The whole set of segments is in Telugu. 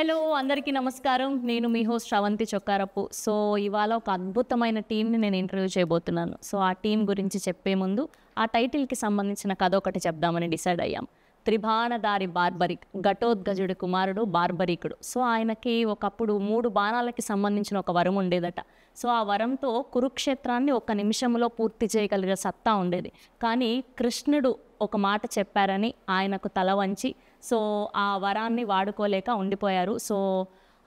హలో అందరికీ నమస్కారం. నేను మీ హోస్ట్ శ్రవంతి చొక్కారపు. సో ఇవాళ ఒక అద్భుతమైన టీంని నేను ఇంటర్వ్యూ చేయబోతున్నాను. సో ఆ టీం గురించి చెప్పే ముందు ఆ టైటిల్కి సంబంధించిన కథ ఒకటి చెప్దామని డిసైడ్ అయ్యాం. త్రిబాణధారి బార్బరిక్, ఘటోద్గజుడి కుమారుడు బార్బరికుడు. సో ఆయనకి ఒకప్పుడు 3 బాణాలకి సంబంధించిన ఒక వరం ఉండేదట. సో ఆ వరంతో కురుక్షేత్రాన్ని ఒక నిమిషంలో పూర్తి చేయగలిగే సత్తా ఉండేది. కానీ కృష్ణుడు ఒక మాట చెప్పారని ఆయనకు తల వంచి సో ఆ వరాన్ని వాడుకోలేక ఉండిపోయారు. సో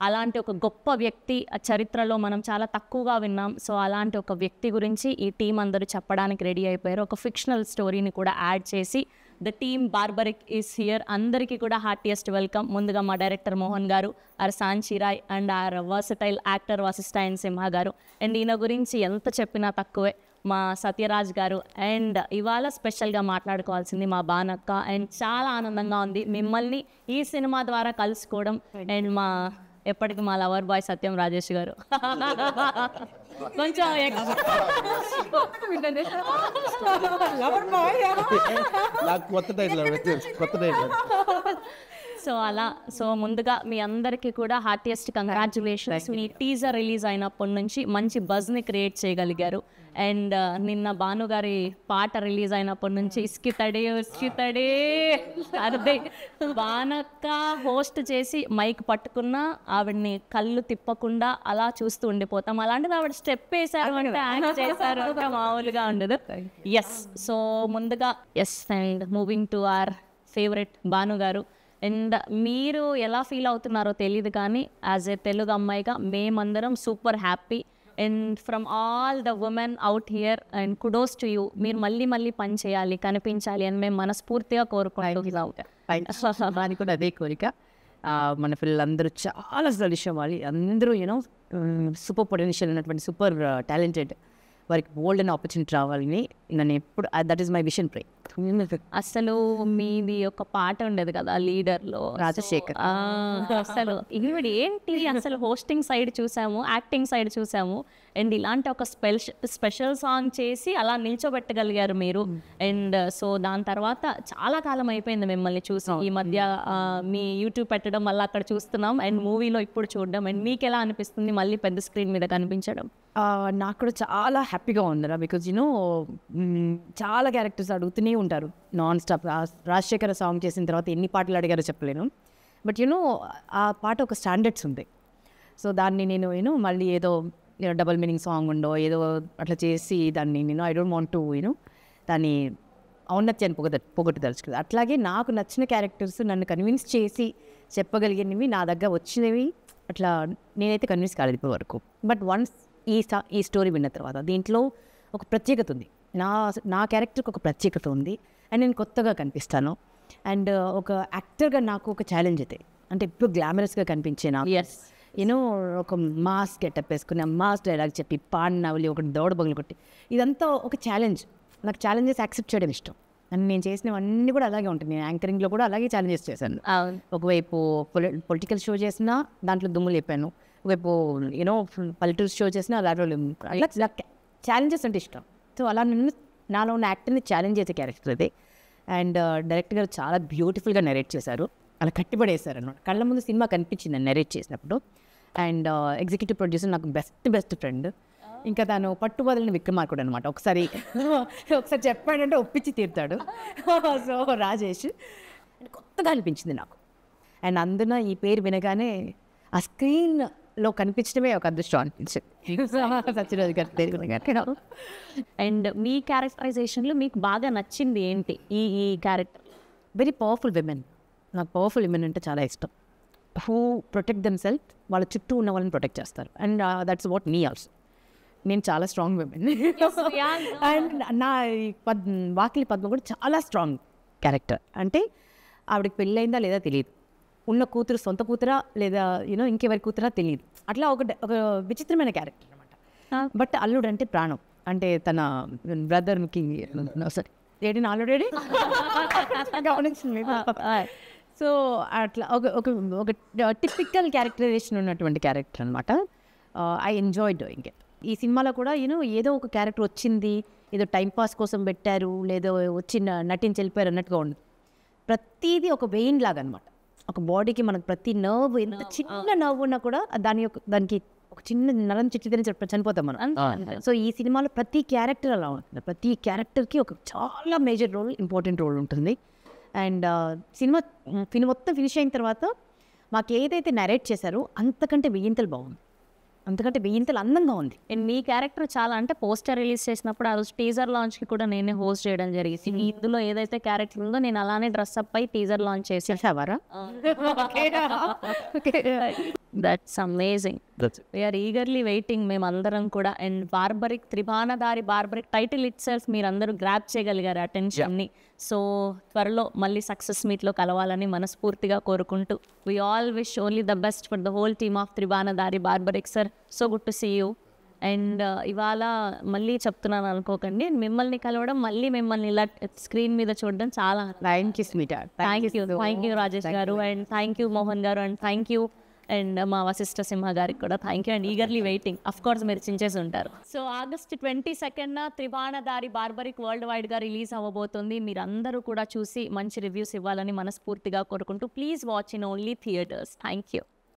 అలాంటి ఒక గొప్ప వ్యక్తి చరిత్రలో మనం చాలా తక్కువగా విన్నాం. సో అలాంటి ఒక వ్యక్తి గురించి ఈ టీం అందరూ చెప్పడానికి రెడీ అయిపోయారు. ఒక ఫిక్షనల్ స్టోరీని కూడా యాడ్ చేసి the team Barbarik is here. అందరికీ కూడా హార్టియెస్ట్ వెల్కమ్. ముందుగా మా డైరెక్టర్ మోహన్ గారు, our Sanchirai and our versatile actor Vasishta N Simha గారు. అండ్ ఈయన గురించి ఎంత చెప్పినా తక్కువే మా సత్యరాజ్ గారు. అండ్ ఇవాళ స్పెషల్గా మాట్లాడుకోవాల్సింది మా బానక్క. అండ్ చాలా ఆనందంగా ఉంది మిమ్మల్ని ఈ సినిమా ద్వారా కలుసుకోవడం. అండ్ మా ఎప్పటికీ మా లవర్ బాయ్ సత్యం రాజేష్ గారు కొంచెం సో అలా సో ముందుగా మీ అందరికీ కూడా హార్టియెస్ట్ కంగ్రాచులేషన్స్. మీ టీజర్ రిలీజ్ అయినప్పటి నుంచి మంచి బజ్ని క్రియేట్ చేయగలిగారు. అండ్ నిన్న భానుగారి పాట రిలీజ్ అయినప్పటి నుంచి ఇస్కితడే అదే బానక్క హోస్ట్ చేసి మైక్ పట్టుకున్నా ఆవిడ్ని కళ్ళు తిప్పకుండా అలా చూస్తూ ఉండిపోతాం. అలాంటిది ఆవిడ స్టెప్ వేశారు అంటే యాక్ట్ చేశారు అంటే మామూలుగా ఉండదు. ఎస్ సో ముందుగా yes and moving to our favourite భానుగారు. అండ్ మీరు ఎలా ఫీల్ అవుతున్నారో తెలియదు కానీ యాజ్ ఏ తెలుగు అమ్మాయిగా మేమందరం super happy. And from all the women out here and kudos to you. మీరు మళ్ళీ మళ్ళీ పని చేయాలి, కనిపించాలి అని మేము మనస్ఫూర్తిగా కోరుకుంటున్నాం. దానికి కూడా అదే కోరిక. మన పిల్లలందరూ చాలా సొల్యూషన్ వాళ్ళు అందరూ యూనో సూపర్ పొటెన్షియల్ ఉన్నటువంటి సూపర్ టాలెంటెడ్ వారికి బోల్డ్ అండ్ ఆపర్చునిటీ రావాలని నేను ఎప్పుడు దట్ ఈస్ మై విషన్ ప్రే. అసలు మీది ఒక పాట ఉండేది కదా లీడర్లో రాజశేఖర్. అసలు ఈవిడ ఏంటి అసలు హోస్టింగ్ సైడ్ చూసాము, యాక్టింగ్ సైడ్ చూసాము. అండ్ ఇలాంటి ఒక స్పెషల్ సాంగ్ చేసి అలా నిల్చోబెట్టగలిగారు మీరు. అండ్ సో దాని తర్వాత చాలా కాలం అయిపోయింది మిమ్మల్ని చూసి. ఈ మధ్య మీ యూట్యూబ్ పెట్టడం మళ్ళీ అక్కడ చూస్తున్నాం అండ్ మూవీలో ఇప్పుడు చూడడం. అండ్ మీకు ఎలా అనిపిస్తుంది మళ్ళీ పెద్ద స్క్రీన్ మీద కనిపించడం? నాకు కూడా చాలా హ్యాపీగా ఉందిరా. బికాజ్ యూనో చాలా క్యారెక్టర్స్ అడుగుతూనే ఉంటారు నాన్ స్టాప్. రాజశేఖర్ సాంగ్ చేసిన తర్వాత ఎన్ని పాటలు అడిగారో చెప్పలేను. బట్ యూనో ఆ పాట ఒక స్టాండర్డ్స్ ఉంది. సో దాన్ని నేను మళ్ళీ ఏదో డబల్ మీనింగ్ సాంగ్ ఉండో ఏదో అట్లా చేసి దాన్ని ఐ డోంట్ వాంట్ టు దాన్ని ఔన్నత్యాన్ని పొగట్టుదలుచుకుంది. అట్లాగే నాకు నచ్చిన క్యారెక్టర్స్ నన్ను కన్విన్స్ చేసి చెప్పగలిగినవి నా దగ్గర వచ్చినవి అట్లా నేనైతే కన్విన్స్ కాలేదు ఇప్పటి వరకు. బట్ వన్స్ ఈ స్టోరీ విన్న తర్వాత దీంట్లో ఒక ప్రత్యేకత ఉంది. నా క్యారెక్టర్కి ఒక ప్రత్యేకత ఉంది అండ్ నేను కొత్తగా కనిపిస్తాను. అండ్ ఒక యాక్టర్గా నాకు ఒక ఛాలెంజ్ అయితే అంటే ఇప్పుడు గ్లామరస్గా కనిపించే నాకు యూనో ఒక మాస్ గెటప్ వేసుకుని మాస్ డైలాగ్ చెప్పి నవ్వులి ఒకటి దౌడ బగులు కొట్టి ఇదంతా ఒక ఛాలెంజ్. నాకు ఛాలెంజెస్ యాక్సెప్ట్ చేయడం ఇష్టం. అండ్ నేను చేసినవన్నీ కూడా అలాగే ఉంటాయి. నేను యాంకరింగ్లో కూడా అలాగే ఛాలెంజెస్ చేశాను. ఒకవైపు పొలిటికల్ షో చేసినా దాంట్లో దుమ్ములు చెప్పాను, ఒకవైపు యూనో పల్లెటూరు షో చేసినా అలా ఛాలెంజెస్ అంటే ఇష్టం. సో అలా నాలో ఉన్న యాక్టర్ని ఛాలెంజ్ చేసే క్యారెక్టర్ అదే. అండ్ డైరెక్టర్ గారు చాలా బ్యూటిఫుల్గా నెరేట్ చేశారు. అలా కట్టిపడేశారు అన్నమాట. కళ్ళ ముందు సినిమా కనిపించింది నెరేట్ చేసినప్పుడు. అండ్ ఎగ్జిక్యూటివ్ ప్రొడ్యూసర్ నాకు బెస్ట్ ఫ్రెండ్. ఇంకా తను పట్టుబదలని విక్రమార్కుడు అనమాట. ఒకసారి చెప్పాడంటే ఒప్పించి తీరుతాడు. సో రాజేష్ కొత్తగా అనిపించింది నాకు. అండ్ అందున ఈ పేరు వినగానే ఆ స్క్రీన్లో కనిపించడమే ఒక అదృష్టం అనిపించింది. సత్యరాజ్ గారి పేరు వినగానే. అండ్ మీ క్యారెక్టరైజేషన్లో మీకు బాగా నచ్చింది ఏంటి ఈ క్యారెక్టర్? Very powerful women. నాకు పవర్ఫుల్ విమెన్ అంటే చాలా ఇష్టం. హూ ప్రొటెక్ట్ దెమ్ సెల్ఫ్, వాళ్ళ చుట్టూ ఉన్న వాళ్ళని ప్రొటెక్ట్ చేస్తారు. And that's what me also. నేను చాలా స్ట్రాంగ్ విమెన్. అండ్ నా వాకిలి పద్మ కూడా చాలా స్ట్రాంగ్ క్యారెక్టర్. అంటే ఆవిడకి పెళ్ళయిందా లేదా తెలియదు, ఉన్న కూతురు సొంత కూతురా లేదా ఇంకెవరి కూతురా తెలియదు. అట్లా ఒక విచిత్రమైన క్యారెక్టర్ అనమాట. బట్ అల్లుడు అంటే ప్రాణం. అంటే తన బ్రదర్కి సరే ఏడి ఆల్రెడీ గమనించింది. సో అట్లా ఒక టిపికల్ క్యారెక్టరైజేషన్ ఉన్నటువంటి క్యారెక్టర్ అనమాట. I enjoy doing it. ఈ సినిమాలో కూడా ఏదో ఒక క్యారెక్టర్ వచ్చింది, ఏదో టైంపాస్ కోసం పెట్టారు, లేదో వచ్చి నటించి వెళ్ళిపోయారు అన్నట్టుగా ఉండదు. ప్రతిదీ ఒక వెయిన్ లాగా అనమాట. ఒక బాడీకి మనకు ప్రతి నర్వ్ ఎంత చిన్న నర్వ్ ఉన్నా కూడా దానికి ఒక చిన్న నరం చిట్టిదని చనిపోతాం మనం. సో ఈ సినిమాలో ప్రతి క్యారెక్టర్ అలా ఉంటుంది. ప్రతి క్యారెక్టర్కి ఒక చాలా మేజర్ రోల్, ఇంపార్టెంట్ రోల్ ఉంటుంది. అండ్ సినిమా మొత్తం ఫినిష్ అయిన తర్వాత మాకు ఏదైతే నరేట్ చేశారో అంతకంటే వెయ్యింతలు బాగుంది, అంతకంటే వెయ్యింతలు అందంగా ఉంది. అండ్ మీ క్యారెక్టర్ చాలా అంటే పోస్టర్ రిలీజ్ చేసినప్పుడు ఆ రోజు టీజర్ లాంచ్కి కూడా నేనే హోస్ట్ చేయడం జరిగింది. ఇందులో ఏదైతే క్యారెక్టర్ ఉందో నేను అలానే డ్రెస్అప్ అయి టీజర్ లాంచ్ చేసి చేసావారా? That's amazing. We're eagerly waiting మేమందరం కూడా. And Barbarik, Tribanadhari Barbarik title itself మీరందరూ గ్రాప్ చేయగలిగారు అటెన్షన్ని. సో త్వరలో మళ్ళీ సక్సెస్ మీట్లో కలవాలని మనస్ఫూర్తిగా కోరుకుంటూ we all wish only the best for the whole team of Tribanadhari Barbarik sir. So good to see you. And ఇవాళ మళ్ళీ చెప్తున్నాను అనుకోకండి, మిమ్మల్ని కలవడం, మళ్ళీ మిమ్మల్ని ఇలా స్క్రీన్ మీద చూడడం చాలా థ్యాంక్ థ్యాంక్ యూ రాజేష్ గారు, అండ్ థ్యాంక్ యూ మోహన్ గారు, అండ్ థ్యాంక్ యూ అండ్ మా వశిష్ఠ సింహ గారికి కూడా thank you. And eagerly waiting, of course మీరు చించేసి ఉంటారు. సో August 22న త్రిభానదారి బార్బరిక్ వరల్డ్ వైడ్గా రిలీజ్ అవ్వబోతుంది. మీరు అందరూ కూడా చూసి మంచి రివ్యూస్ ఇవ్వాలని మనస్ఫూర్తిగా కోరుకుంటూ please watch in only theatres. Thank you.